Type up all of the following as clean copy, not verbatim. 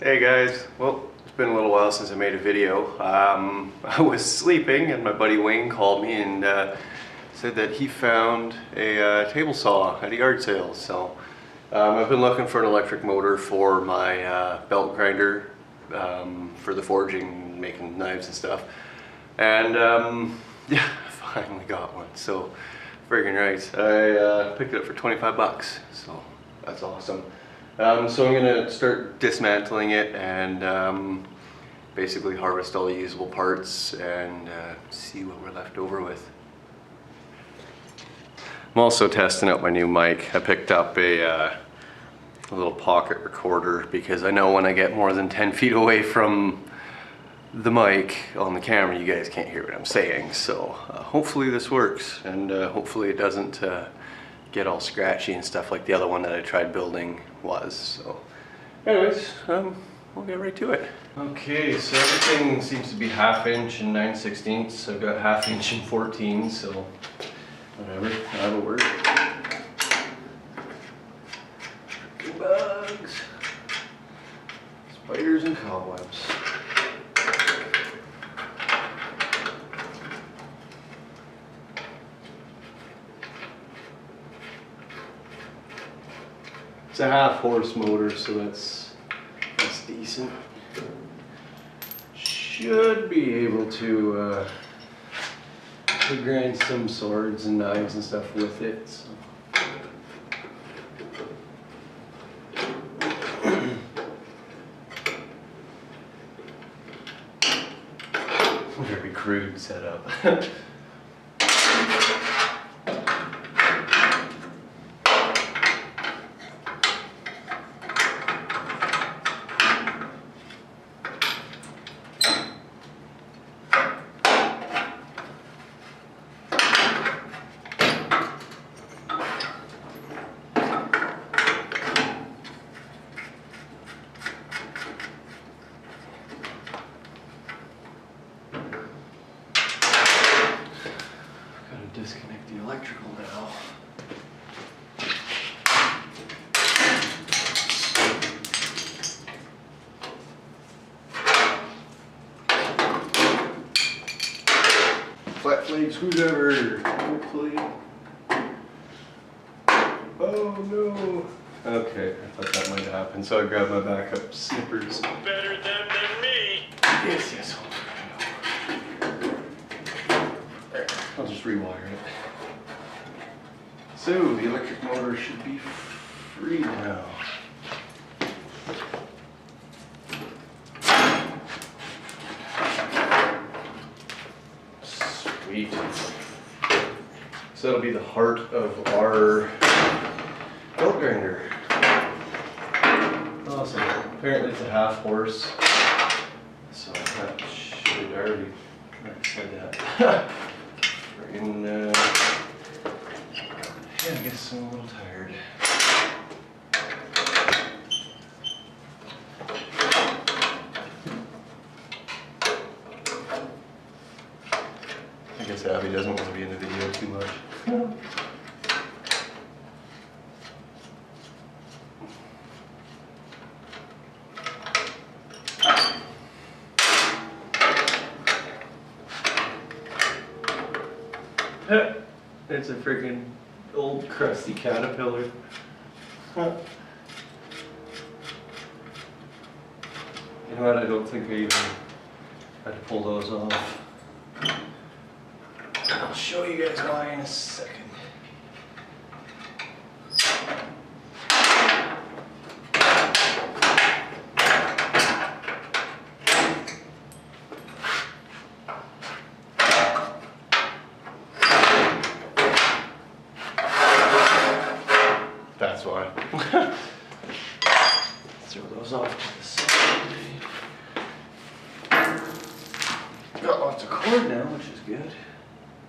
Hey guys, well, it's been a little while since I made a video. I was sleeping and my buddy Wayne called me and said that he found a table saw at a yard sale. So I've been looking for an electric motor for my belt grinder for the forging, making knives and stuff. And yeah, I finally got one. So friggin' right, I picked it up for 25 bucks. So that's awesome. So I'm going to start dismantling it and basically harvest all the usable parts and see what we're left over with. I'm also testing out my new mic. I picked up a little pocket recorder because I know when I get more than 10 feet away from the mic on the camera you guys can't hear what I'm saying. So hopefully this works, and hopefully it doesn't get all scratchy and stuff like the other one that I tried building was. So anyways, we'll get right to it. Okay, so everything seems to be 1/2 inch and 9/16. I've got 1/2 inch and 14, so whatever, that'll work. Freaking bugs, spiders and cobwebs. It's a 1/2 horse motor, so that's decent. Should be able to grind some swords and knives and stuff with it. So. Very crude setup. Disconnect the electrical now. Flat blade screwdriver, hopefully. Oh no. Okay, I thought that might happen, so I grabbed my backup snippers. Better them than me. Yes, yes. I'll just rewire it. So the electric motor should be free now. Sweet. So that'll be the heart of our belt grinder. Awesome. Apparently it's a 1/2 horse. So that should already said that. Yeah, I guess I'm a little tired. I guess Abby doesn't want to be in the video too much. It's a freaking old crusty Caterpillar. You know what, I don't think I even had to pull those off. I'll show you guys why in a second. That's why. Throw those off to the side. Got lots of cord now, which is good.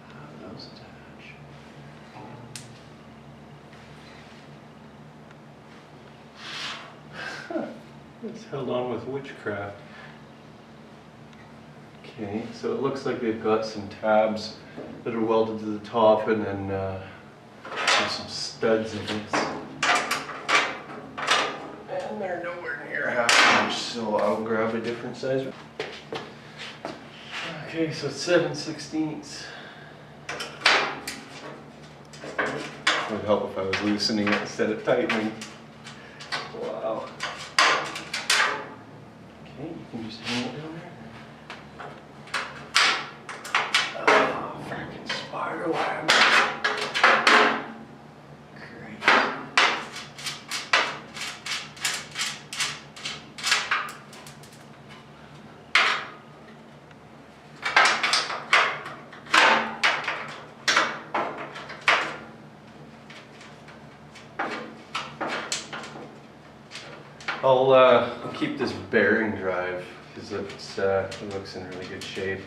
How those attach? It's held on with witchcraft. Okay, so it looks like they've got some tabs that are welded to the top, and then there's some studs in this. And they're nowhere near half. wrench, so I'll grab a different size. Okay, so it's 7/16. It would help if I was loosening it instead of tightening. Wow. Okay, you can just hang it down there. Oh, frickin' spider web. Great. I'll keep this bearing drive because it looks in really good shape.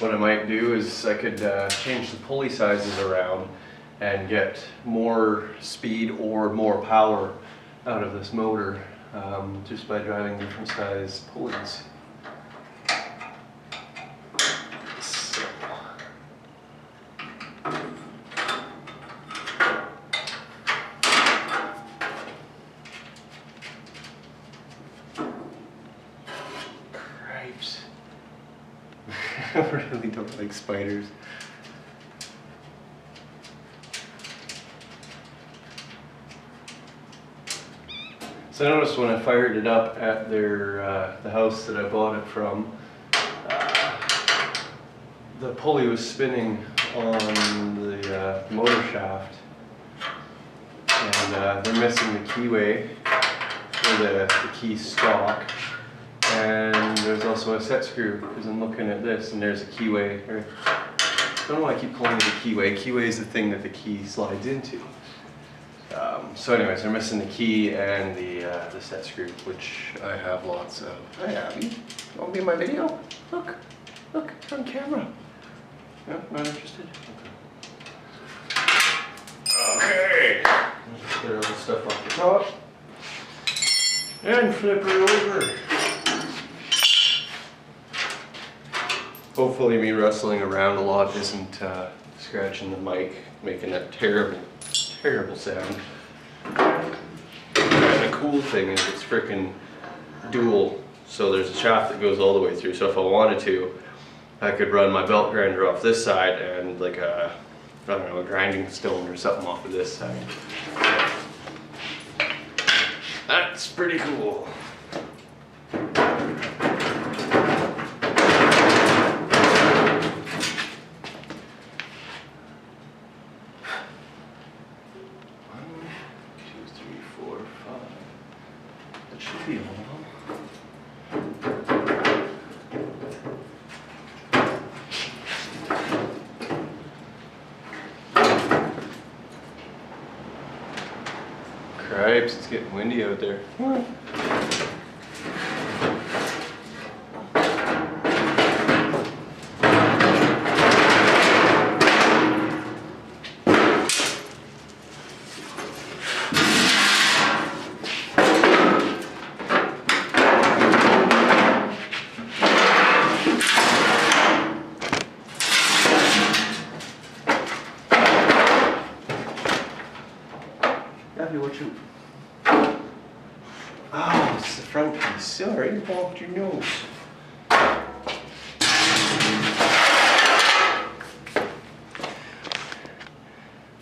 What I might do is I could change the pulley sizes around and get more speed or more power out of this motor just by driving different size pulleys. So. I really don't like spiders. So I noticed when I fired it up at their the house that I bought it from, the pulley was spinning on the motor shaft, and they're missing the keyway or the key stock. And there's also a set screw, because I'm looking at this and there's a keyway. I don't know why I keep calling it a keyway. Keyway is the thing that the key slides into. So anyways, they're missing the key and the set screw, which I have lots of. Hi Abby, you want to be in my video? Look, it's on camera. No, not interested? Okay. Let's get all the stuff off the top. And flip her over. Hopefully me rustling around a lot isn't scratching the mic, making that terrible, terrible sound. And the cool thing is it's freaking dual, so there's a shaft that goes all the way through, so if I wanted to, I could run my belt grinder off this side and like a, I don't know, a grinding stone or something off of this side. That's pretty cool. Cripes, it's getting windy out there. What you? Oh, it's the front piece. Sorry, you bumped your nose.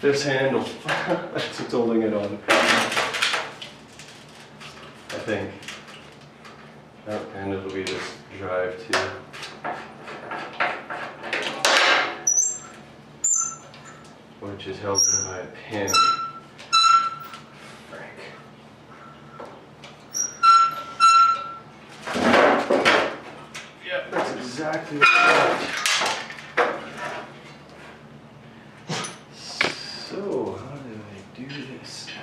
This handle, that's what's holding it on. I think. Oh, and it'll be this drive too. Which is held in by a pin. Exactly what I want. So, how do I do this now?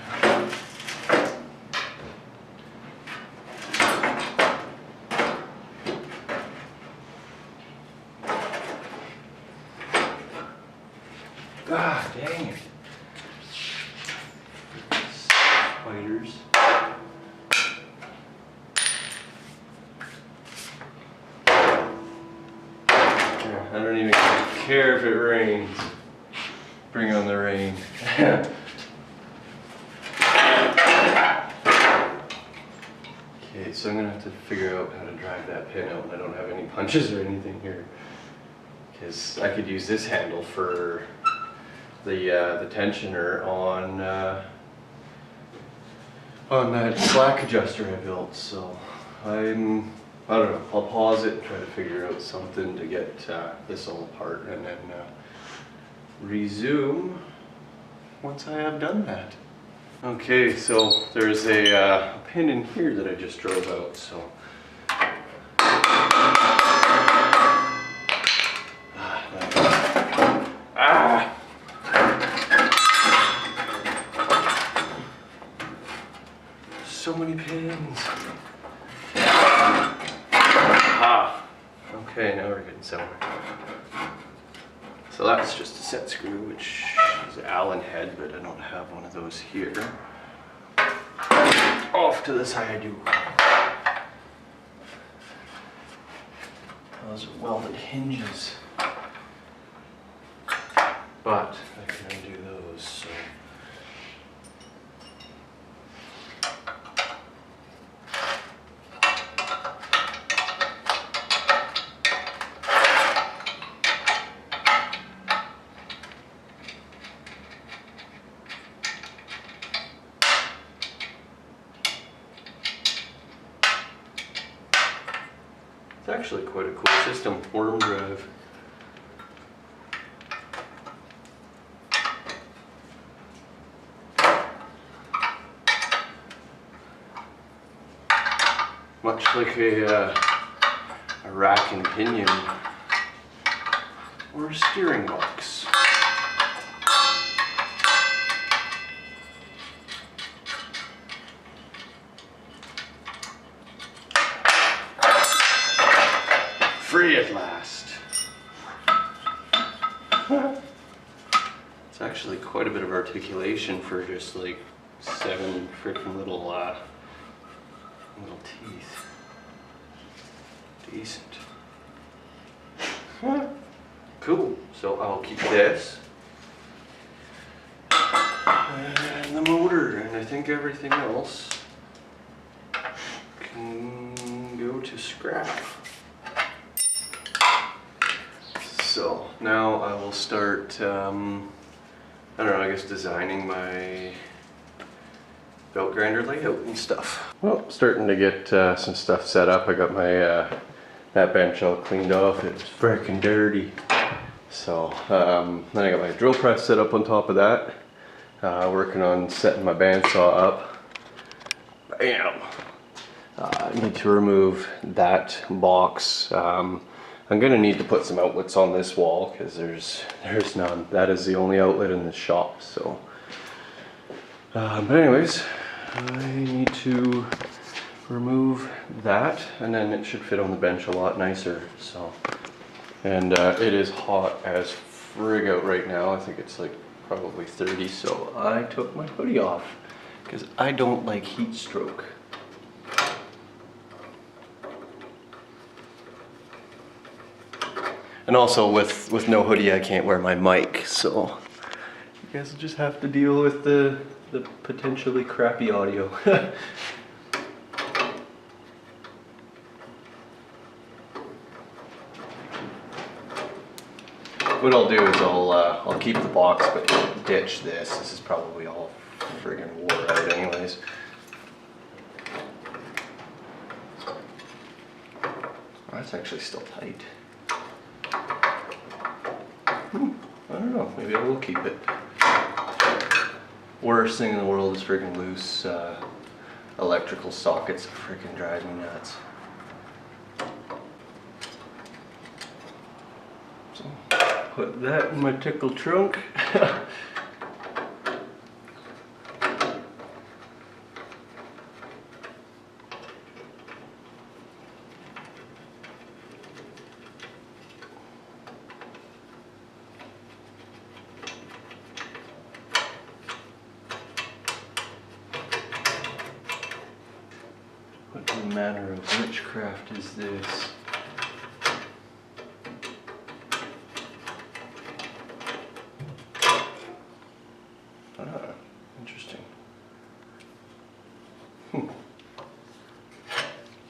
Ah, dang it. Spiders. I don't even care if it rains. Bring on the rain. Okay, so so I'm gonna have to figure out how to drive that pin out, and I don't have any punches or anything here. Because I could use this handle for the tensioner on that slack adjuster I built. So I don't know, I'll pause it and try to figure out something to get this all apart, and then resume once I have done that. Okay, so there's a pin in here that I just drove out, so so many pins. Okay, now we're getting somewhere. So that's just a set screw, which is an Allen head, but I don't have one of those here. Off to the side I do. Those are welded hinges, but I can undo those. So. It's actually quite a cool system, worm drive. Much like a rack and pinion or a steering box. Free at last. It's actually quite a bit of articulation for just like 7 freaking little teeth. Decent. Cool. So I'll keep this and the motor, and I think everything else can go to scrap. So now I will start, I don't know, I guess designing my belt grinder layout and stuff. Well, starting to get some stuff set up. I got my that bench all cleaned off. It was freaking dirty. So then I got my drill press set up on top of that. Working on setting my bandsaw up. Bam! I need to remove that box. I'm gonna need to put some outlets on this wall because there's none. That is the only outlet in the shop. So, but anyways, I need to remove that, and then it should fit on the bench a lot nicer. So, and it is hot as frig out right now. I think it's like probably 30. So I took my hoodie off because I don't like heat stroke. And also with no hoodie I can't wear my mic, so you guys will just have to deal with the potentially crappy audio. What I'll do is I'll keep the box but ditch this. This is probably all friggin' wore out anyways. Oh, that's actually still tight. I don't know, maybe I will keep it. Worst thing in the world is freaking loose electrical sockets. Freaking drive me nuts. So, put that in my tickle trunk. What manner of witchcraft is this? Interesting.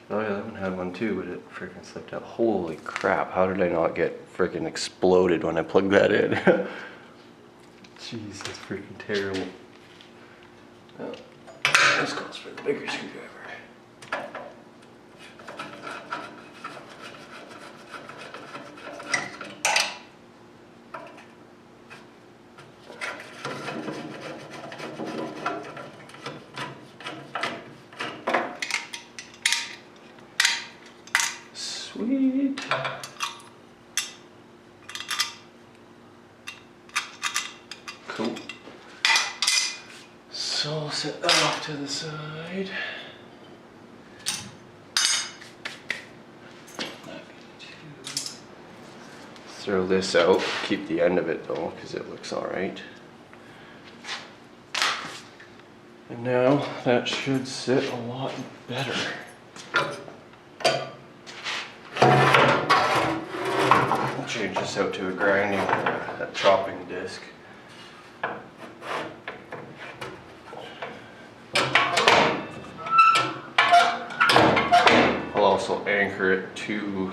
Oh yeah, that one had one too, but it freaking slipped out. Holy crap, how did I not get freaking exploded when I plugged that in? Jeez, that's freaking terrible. Oh, this calls for the bigger screwdriver. Sweet. Cool. So I'll set that off to the side. Throw this out, keep the end of it though, because it looks alright. And now that should sit a lot better. I'll change this out to a grinding, a chopping disc. I'll also anchor it to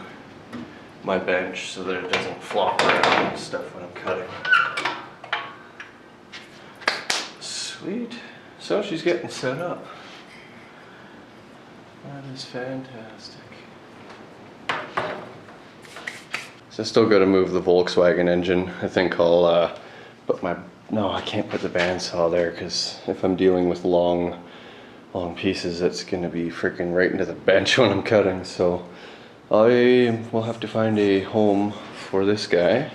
my bench so that it doesn't flop around and stuff when I'm cutting. Sweet. So she's getting set up. That is fantastic. So I still got to move the Volkswagen engine. I think I'll put my... No, I can't put the bandsaw there because if I'm dealing with long pieces, it's going to be freaking right into the bench when I'm cutting. So I will have to find a home for this guy.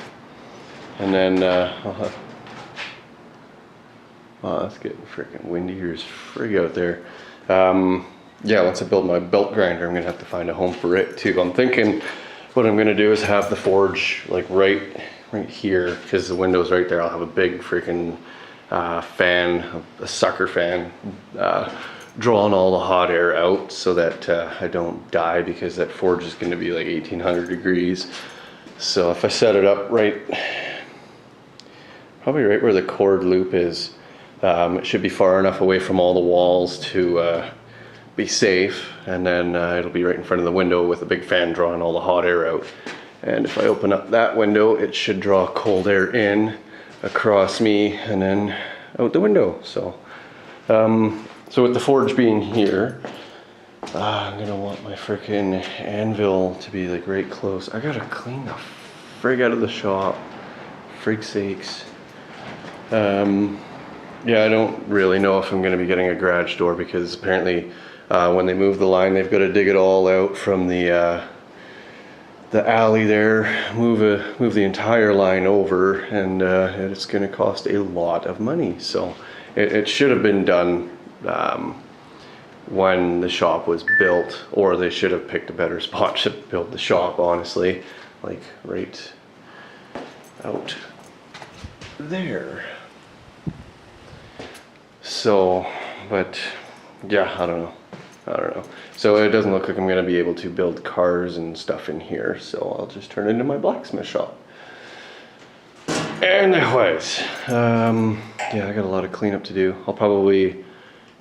And then I'll have... Oh, that's getting freaking windy here as frig out there. Yeah, once I build my belt grinder, I'm gonna have to find a home for it too. I'm thinking what I'm gonna do is have the forge like right here, because the window's right there. I'll have a big freaking fan, a sucker fan, drawing all the hot air out so that I don't die, because that forge is gonna be like 1800 degrees. So if I set it up right, probably right where the cord loop is, it should be far enough away from all the walls to be safe, and then it'll be right in front of the window with a big fan drawing all the hot air out. And if I open up that window, it should draw cold air in across me and then out the window. So so with the forge being here, I'm gonna want my freaking anvil to be like right close. I gotta clean the frig out of the shop, frig sakes. Yeah, I don't really know if I'm going to be getting a garage door, because apparently when they move the line, they've got to dig it all out from the alley there, move the entire line over, and it's going to cost a lot of money. So it should have been done when the shop was built, or they should have picked a better spot to build the shop, honestly, like right out there. So, but yeah, I don't know. So it doesn't look like I'm gonna be able to build cars and stuff in here, so I'll just turn it into my blacksmith shop. Anyways, yeah, I got a lot of cleanup to do. I'll probably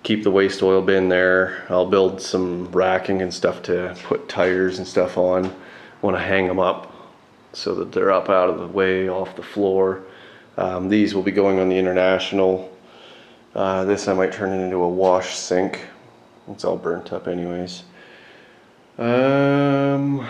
keep the waste oil bin there. I'll build some racking and stuff to put tires and stuff on when I hang them up, so that they're up out of the way, off the floor. These will be going on the International. This I might turn it into a wash sink. It's all burnt up anyways. Yeah.